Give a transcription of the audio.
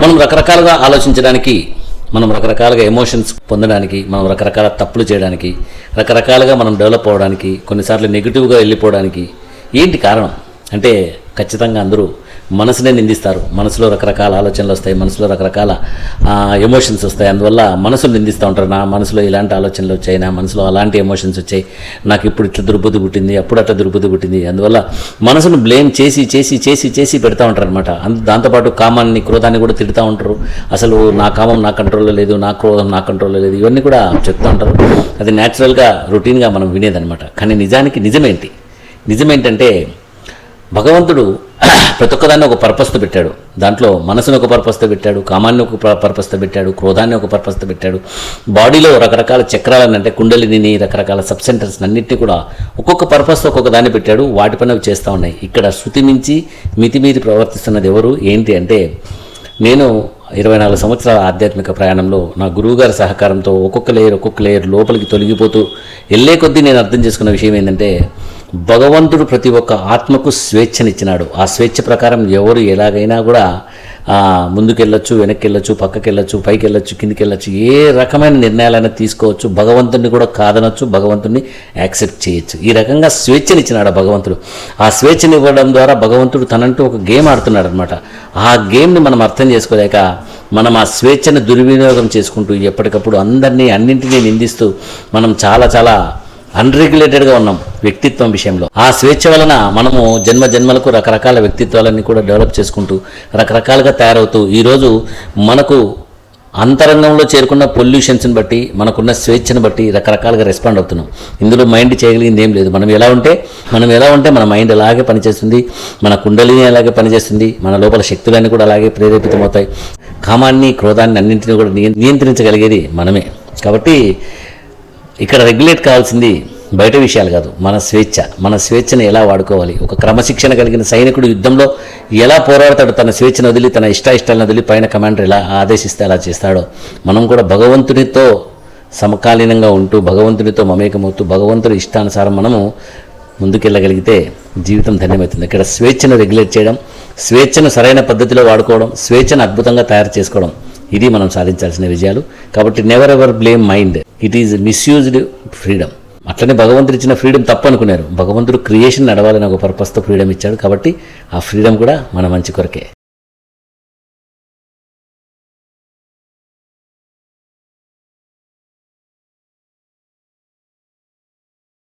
మనం రకరకాలుగా ఆలోచించడానికి, మనం రకరకాలుగా ఎమోషన్స్ పొందడానికి, మనం రకరకాల తప్పులు చేయడానికి, రకరకాలుగా మనం డెవలప్ అవ్వడానికి, కొన్నిసార్లు నెగిటివ్గా వెళ్ళిపోవడానికి ఏంటి కారణం అంటే ఖచ్చితంగా అందరూ మనసునే నిందిస్తారు. మనసులో రకరకాల ఆలోచనలు వస్తాయి, మనసులో రకరకాల ఎమోషన్స్ వస్తాయి. అందువల్ల మనసును నిందిస్తూ ఉంటారు. నా మనసులో ఇలాంటి ఆలోచనలు వచ్చాయి, నా మనసులో అలాంటి ఎమోషన్స్ వచ్చాయి, నాకు ఇప్పుడు ఇట్లా దుర్బుద్ధి పుట్టింది, అప్పుడు అట్లా దుర్బుద్ధి పుట్టింది. అందువల్ల మనసును బ్లేమ్ చేసి చేసి చేసి చేసి పెడతా ఉంటారు అనమాట. దాంతోపాటు కామాన్ని, క్రోధాన్ని కూడా తిడుతూ ఉంటారు. అసలు నా కామం నా కంట్రోల్లో లేదు, నా క్రోధం నా కంట్రోల్లో లేదు, ఇవన్నీ కూడా చెప్తూ ఉంటారు. అది న్యాచురల్గా రొటీన్గా మనం వినేదనమాట. కానీ నిజమేంటంటే భగవంతుడు ప్రతి ఒక్కదాన్ని ఒక పర్పస్తో పెట్టాడు. దాంట్లో మనసును ఒక పర్పస్తో పెట్టాడు, కామాన్ని ఒక పర్పస్తో పెట్టాడు, క్రోధాన్ని ఒక పర్పస్తో పెట్టాడు. బాడీలో రకరకాల చక్రాలను అంటే కుండలిని, రకరకాల సబ్ సెంటర్స్ అన్నింటినీ కూడా ఒక్కొక్క పర్పస్తో ఒక్కొక్క దాన్ని పెట్టాడు. వాటి పని అవి చేస్తూ ఉన్నాయి. ఇక్కడ శృతి మించి మితిమీరి ప్రవర్తిస్తున్నది ఎవరు ఏంటి అంటే, నేను 24 సంవత్సరాల ఆధ్యాత్మిక ప్రయాణంలో నా గురువుగారి సహకారంతో ఒక్కొక్క లేయర్ లోపలికి తొలగిపోతూ వెళ్ళే కొద్దీ నేను అర్థం చేసుకున్న విషయం ఏంటంటే, భగవంతుడు ప్రతి ఒక్క ఆత్మకు స్వేచ్ఛనిచ్చినాడు. ఆ స్వేచ్ఛ ప్రకారం ఎవరు ఎలాగైనా కూడా ముందుకెళ్ళొచ్చు, వెనక్కి వెళ్ళొచ్చు, పక్కకి వెళ్ళొచ్చు, పైకి వెళ్ళొచ్చు, కిందికి వెళ్ళొచ్చు, ఏ రకమైన నిర్ణయాలైనా తీసుకోవచ్చు. భగవంతుడిని కూడా కాదనొచ్చు, భగవంతుడిని యాక్సెప్ట్ చేయొచ్చు. ఈ రకంగా స్వేచ్ఛనిచ్చినాడు భగవంతుడు. ఆ స్వేచ్ఛనివ్వడం ద్వారా భగవంతుడు తనంటూ ఒక గేమ్ ఆడుతున్నాడు అనమాట. ఆ గేమ్ని మనం అర్థం చేసుకోలేక మనం ఆ స్వేచ్ఛను దుర్వినియోగం చేసుకుంటూ ఎప్పటికప్పుడు అన్నింటినీ నిందిస్తూ మనం చాలా అన్రెగ్యులేటెడ్గా ఉన్నాం వ్యక్తిత్వం విషయంలో. ఆ స్వేచ్ఛ వలన మనము జన్మలకు రకరకాల వ్యక్తిత్వాలన్నీ కూడా డెవలప్ చేసుకుంటూ రకరకాలుగా తయారవుతూ ఈరోజు మనకు అంతరంగంలో చేరుకున్న పొల్యూషన్స్ని బట్టి, మనకున్న స్వేచ్ఛను బట్టి రకరకాలుగా రెస్పాండ్ అవుతున్నాం. ఇందులో మైండ్ చేయగలిగింది ఏం లేదు. మనం ఎలా ఉంటే మన మైండ్ అలాగే పనిచేస్తుంది, మన కుండలిని అలాగే పనిచేస్తుంది, మన లోపల శక్తులన్నీ కూడా అలాగే ప్రేరేపితమవుతాయి. కామాన్ని, క్రోధాన్ని అన్నింటినీ కూడా నియంత్రించగలిగేది మనమే. కాబట్టి ఇక్కడ రెగ్యులేట్ కావాల్సింది బయట విషయాలు కాదు, మన స్వేచ్ఛను ఎలా వాడుకోవాలి. ఒక క్రమశిక్షణ కలిగిన సైనికుడు యుద్ధంలో ఎలా పోరాడతాడు, తన స్వేచ్ఛను వదిలి, తన ఇష్టాయిష్టాలను వదిలి పైన కమాండర్ ఎలా ఆదేశిస్తే అలా చేస్తాడో, మనం కూడా భగవంతునితో సమకాలీనంగా ఉంటూ, భగవంతునితో మమేకమవుతూ, భగవంతుడి ఇష్టానుసారం మనము ముందుకెళ్ళగలిగితే జీవితం ధన్యమవుతుంది. ఇక్కడ స్వేచ్ఛను రెగ్యులేట్ చేయడం, స్వేచ్ఛను సరైన పద్ధతిలో వాడుకోవడం, స్వేచ్ఛను అద్భుతంగా తయారు చేసుకోవడం, ఇది మనం సాధించాల్సిన విజయాలు. కాబట్టి never ever blame mind, it is misused freedom. అట్లనే భగవంతుడు ఇచ్చిన ఫ్రీడమ్ తప్పు అనుకున్నారు. భగవంతుడు క్రియేషన్ నడవాలని ఒక పర్పస్తో ఫ్రీడమ్ ఇచ్చాడు. కాబట్టి ఆ ఫ్రీడమ్ కూడా మన మంచి కొరకే.